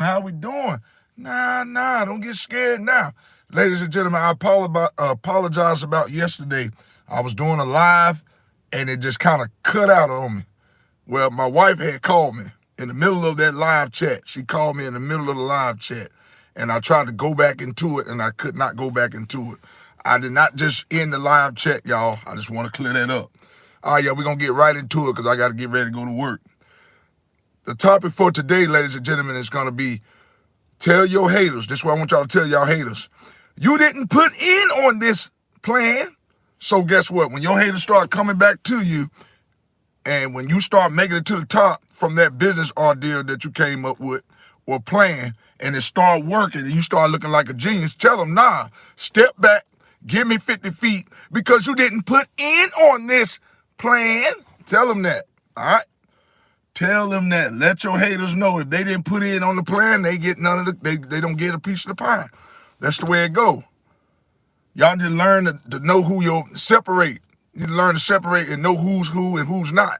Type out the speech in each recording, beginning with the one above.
How we doing? Nah, don't get scared now. Ladies and gentlemen, I apologize about yesterday. I was doing a live and it just kind of cut out on me. Well, my wife had called me in the middle of that live chat. She called me in the middle of the live chat and I tried to go back into it and I could not go back into it. I did not just end the live chat, y'all. I just want to clear that up. All right, yeah, we're going to get right into it because I got to get ready to go to work. The topic for today, ladies and gentlemen, is going to be tell your haters. This is what I want y'all to tell y'all haters. You didn't put in on this plan. So guess what? When your haters start coming back to you and when you start making it to the top from that business idea that you came up with or plan and it start working and you start looking like a genius, tell them, nah, step back, give me 50 feet because you didn't put in on this plan. Tell them that, all right? Tell them that. Let your haters know if they didn't put in on the plan, they get none of the, they don't get a piece of the pie. That's the way it go. Y'all need to learn to know who you'll separate. You need to learn to separate and know who's who and who's not.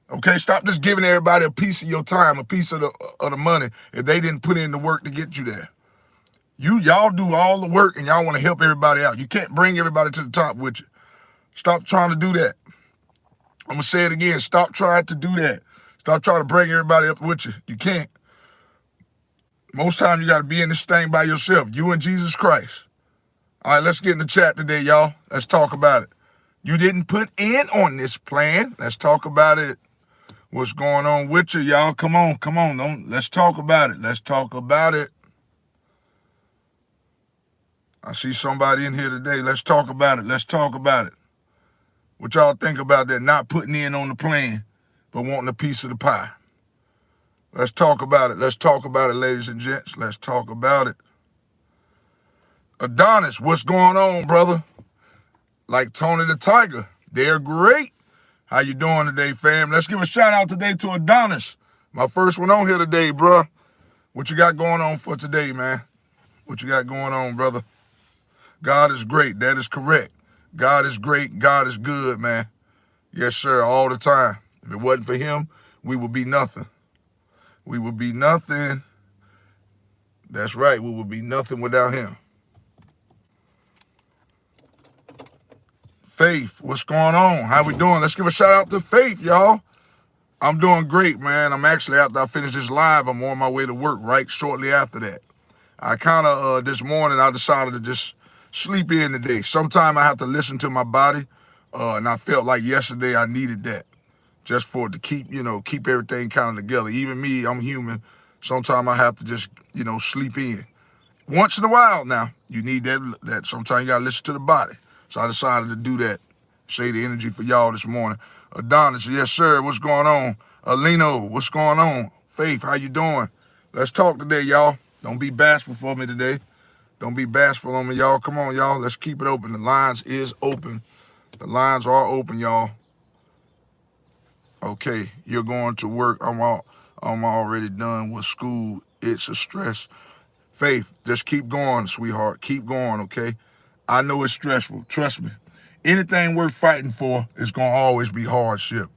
Okay, stop just giving everybody a piece of your time, a piece of the money if they didn't put in the work to get you there. Y'all do all the work and y'all want to help everybody out. You can't bring everybody to the top with you. Stop trying to do that. I'm gonna say it again. Stop trying to do that. Stop trying to bring everybody up with you. You can't. Most times you got to be in this thing by yourself. You and Jesus Christ. All right, let's get in the chat today, y'all. Let's talk about it. You didn't put in on this plan. Let's talk about it. What's going on with you, y'all? Come on. Let's talk about it. Let's talk about it. I see somebody in here today. Let's talk about it. Let's talk about it. What y'all think about that? Not putting in on the plan, but wanting a piece of the pie. Let's talk about it. Let's talk about it, ladies and gents. Let's talk about it. Adonis, what's going on, brother? Like Tony the Tiger. They're great. How you doing today, fam? Let's give a shout out today to Adonis. My first one on here today, bro. What you got going on for today, man? What you got going on, brother? God is great. That is correct. God is great. God is good, man. Yes, sir, all the time. If it wasn't for him, we would be nothing. We would be nothing. That's right. We would be nothing without him. Faith, what's going on? How we doing? Let's give a shout out to Faith, y'all. I'm doing great, man. I'm actually, after I finish this live, I'm on my way to work right shortly after that. I kind of, this morning, I decided to just sleep in today. Sometime I have to listen to my body, and I felt like yesterday I needed that just for it to keep, keep everything kind of together. Even me, I'm human. Sometimes I have to just, sleep in. Once in a while now, you need that sometimes you got to listen to the body. So I decided to do that. Save the energy for y'all this morning. Adonis, yes, sir. What's going on? Alino, what's going on? Faith, how you doing? Let's talk today, y'all. Don't be bashful for me today. Don't be bashful on me, y'all. Come on, y'all. Let's keep it open. The lines is open. The lines are open, y'all. Okay, you're going to work. I'm already done with school. It's a stress. Faith, just keep going, sweetheart. Keep going, okay? I know it's stressful. Trust me. Anything worth fighting for is going to always be hardship.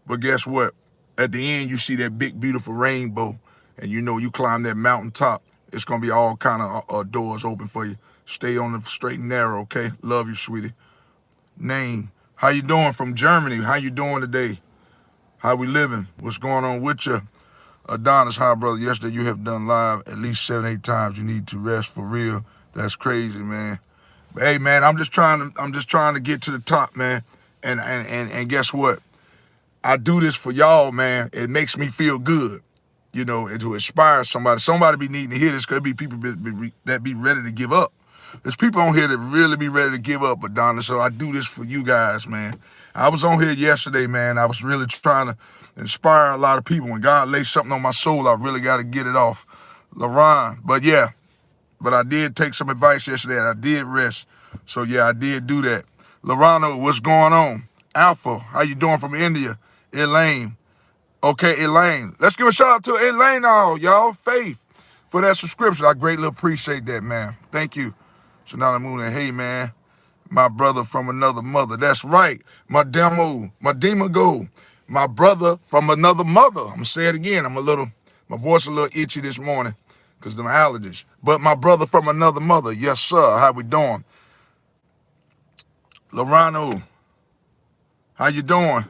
But guess what? At the end, you see that big, beautiful rainbow, and you climb that mountaintop. It's going to be all kind of doors open for you. Stay on the straight and narrow, okay? Love you, sweetie. Name, how you doing from Germany? How you doing today? How we living? What's going on with you? Adonis, hi, brother. Yesterday you have done live at least 7-8 times. You need to rest for real. That's crazy, man. But hey, man, I'm just trying to get to the top, man. And guess what? I do this for y'all, man. It makes me feel good, and to inspire somebody. Somebody be needing to hear this. Could be people that be ready to give up. There's people on here that really be ready to give up, Adonis. So I do this for you guys, man. I was on here yesterday, man. I was really trying to inspire a lot of people. When God lays something on my soul, I really got to get it off. LaRon, but I did take some advice yesterday. I did rest. So, yeah, I did do that. Lorano, what's going on? Alpha, how you doing from India? Elaine. Okay, Elaine. Let's give a shout out to Elaine, y'all. Faith, for that subscription. I greatly appreciate that, man. Thank you. Sonata Moon, and hey, man, my brother from another mother. That's right. My Demago, my brother from another mother. I'm going to say it again. I'm a little My voice a little itchy this morning because of them allergies. But my brother from another mother, yes, sir. How we doing? Lorano, how you doing?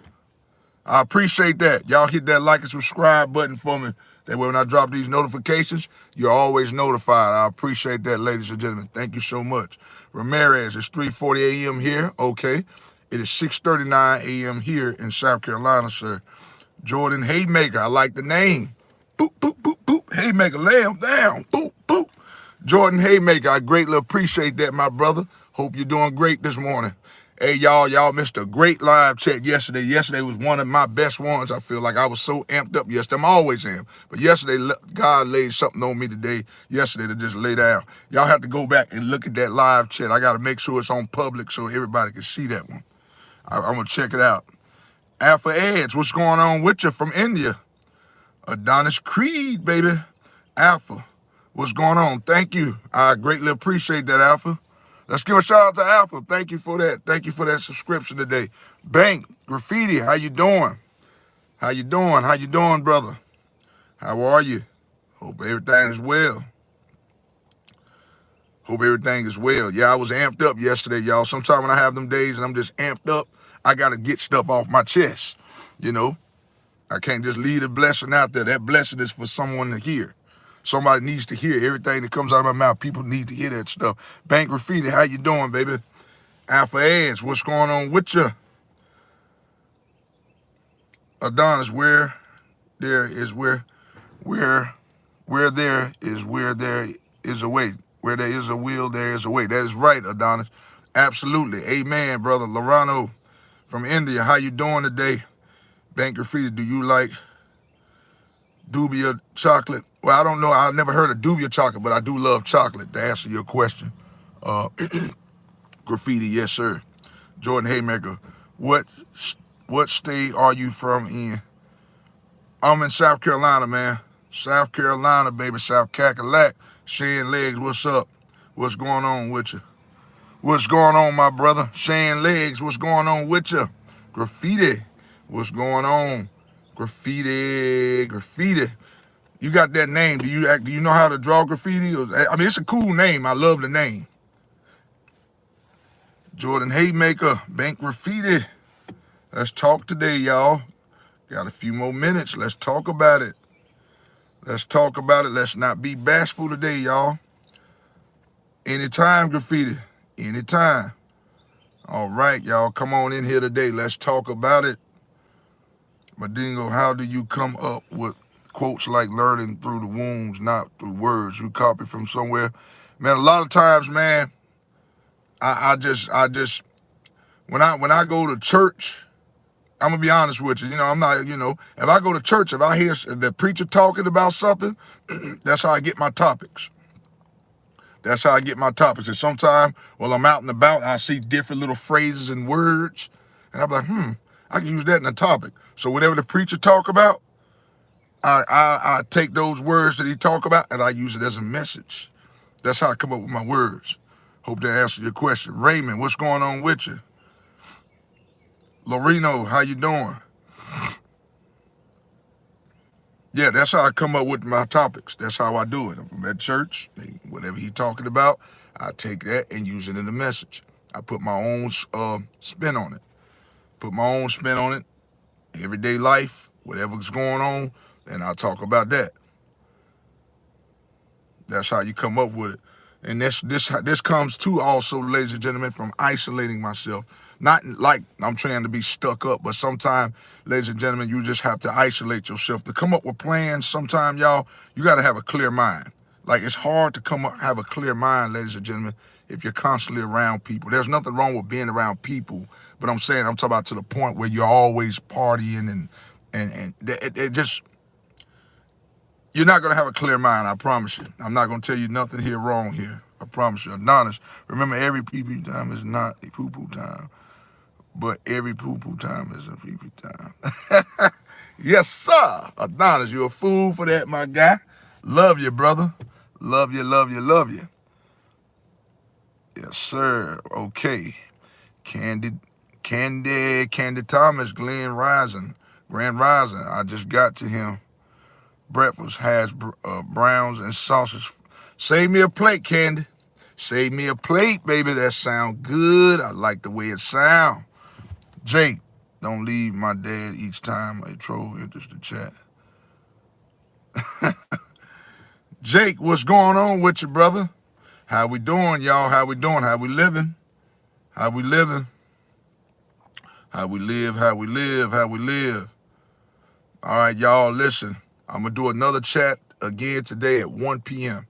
I appreciate that. Y'all hit that like and subscribe button for me. That way when I drop these notifications, you're always notified. I appreciate that, ladies and gentlemen. Thank you so much. Ramirez, it's 3:40 a.m. here. Okay. It is 6:39 a.m. here in South Carolina, sir. Jordan Haymaker, I like the name. Boop, boop, boop, boop. Haymaker, lay him down. Boop, boop. Jordan Haymaker, I greatly appreciate that, my brother. Hope you're doing great this morning. Hey, y'all missed a great live chat yesterday. Yesterday was one of my best ones. I feel like I was so amped up yesterday. I'm always am. But yesterday, God laid something on me yesterday to just lay down. Y'all have to go back and look at that live chat. I got to make sure it's on public so everybody can see that one. I'm going to check it out. Alpha Edge, what's going on with you from India? Adonis Creed, baby. Alpha, what's going on? Thank you. I greatly appreciate that, Alpha. Let's give a shout out to Alpha. Thank you for that. Thank you for that subscription today. Bank, Graffiti, how you doing? How you doing? How you doing, brother? How are you? Hope everything is well. Hope everything is well. Yeah, I was amped up yesterday, y'all. Sometimes when I have them days and I'm just amped up, I got to get stuff off my chest, you know? I can't just leave a blessing out there. That blessing is for someone to hear. Somebody needs to hear everything that comes out of my mouth. People need to hear that stuff. Bank Graffiti, how you doing, baby? Alpha Edge, what's going on with you? Adonis, where there is where there is a way. Where there is a will, there is a way. That is right, Adonis. Absolutely. Amen, brother. Lorano from India, how you doing today? Bank Graffiti, do you like Dubia chocolate? Well, I don't know. I've never heard of Dubia chocolate, but I do love chocolate, to answer your question. Graffiti, yes, sir. Jordan Haymaker, what state are you from in? I'm in South Carolina, man. South Carolina, baby. South Cackalack. Shane Legs, what's up? What's going on with you? What's going on, my brother? Shane Legs, what's going on with you? Graffiti, what's going on? Graffiti. You got that name. Do you know how to draw graffiti? I mean, it's a cool name. I love the name. Jordan Haymaker, Bank Graffiti. Let's talk today, y'all. Got a few more minutes. Let's talk about it. Let's talk about it. Let's not be bashful today, y'all. Anytime, Graffiti. Anytime. All right, y'all. Come on in here today. Let's talk about it. Madingo, how do you come up with quotes like learning through the wounds, not through words? You copy from somewhere. Man, a lot of times, man, I just when I go to church, I'm gonna be honest with you. I'm not, if I go to church, if I hear the preacher talking about something, that's how I get my topics. That's how I get my topics. And sometimes, while I'm out and about, I see different little phrases and words, and I'm like, I can use that in a topic. So whatever the preacher talk about, I take those words that he talk about and I use it as a message. That's how I come up with my words. Hope that answered your question. Raymond, what's going on with you? Loreno, how you doing? Yeah, that's how I come up with my topics. That's how I do it. I'm at church, whatever he talking about, I take that and use it in the message. I put my own spin on it. Put my own spin on it. Everyday life, whatever's going on, and I'll talk about that. That's how you come up with it. And this comes too also, ladies and gentlemen, from isolating myself. Not like I'm trying to be stuck up, but sometimes, ladies and gentlemen, you just have to isolate yourself. To come up with plans, sometimes, y'all, you got to have a clear mind. Like, it's hard to have a clear mind, ladies and gentlemen, if you're constantly around people. There's nothing wrong with being around people, but I'm talking about to the point where you're always partying and it just, you're not going to have a clear mind, I promise you. I'm not going to tell you nothing here wrong here. I promise you. Adonis, remember, every pee-pee time is not a poo-poo time, but every poo-poo time is a pee-pee time. Yes, sir. Adonis, you're a fool for that, my guy. Love you, brother. Love you, love you, love you. Yes, sir. Okay. Candy Thomas, Grand Rising. I just got to him. breakfast, hash browns, and sausage. Save me a plate, Candy. Save me a plate, baby. That sound good. I like the way it sound. Jake, don't leave my dad each time a troll enters the chat. Jake, what's going on with you, brother? How we doing, y'all? How we doing? How we living? How we living? How we live, how we live, how we live. All right, y'all, listen. I'm going to do another chat again today at 1 p.m.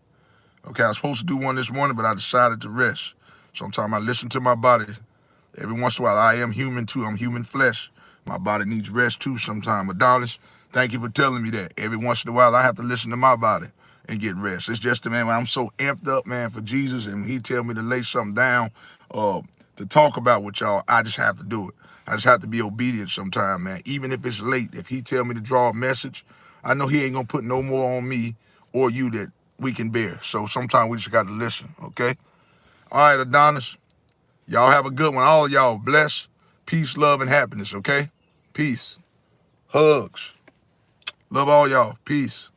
Okay, I was supposed to do one this morning, but I decided to rest. Sometimes I listen to my body. Every once in a while, I am human too. I'm human flesh. My body needs rest too sometimes. Adonis, thank you for telling me that. Every once in a while, I have to listen to my body and get rest. It's just, man, when I'm so amped up, man, for Jesus, and he tell me to lay something down to talk about with y'all, I just have to do it. I just have to be obedient sometime, man. Even if it's late, if he tell me to draw a message, I know he ain't gonna put no more on me or you that we can bear. So sometimes we just got to listen, okay? All right, Adonis. Y'all have a good one. All of y'all bless, peace, love, and happiness, okay? Peace. Hugs. Love all y'all. Peace.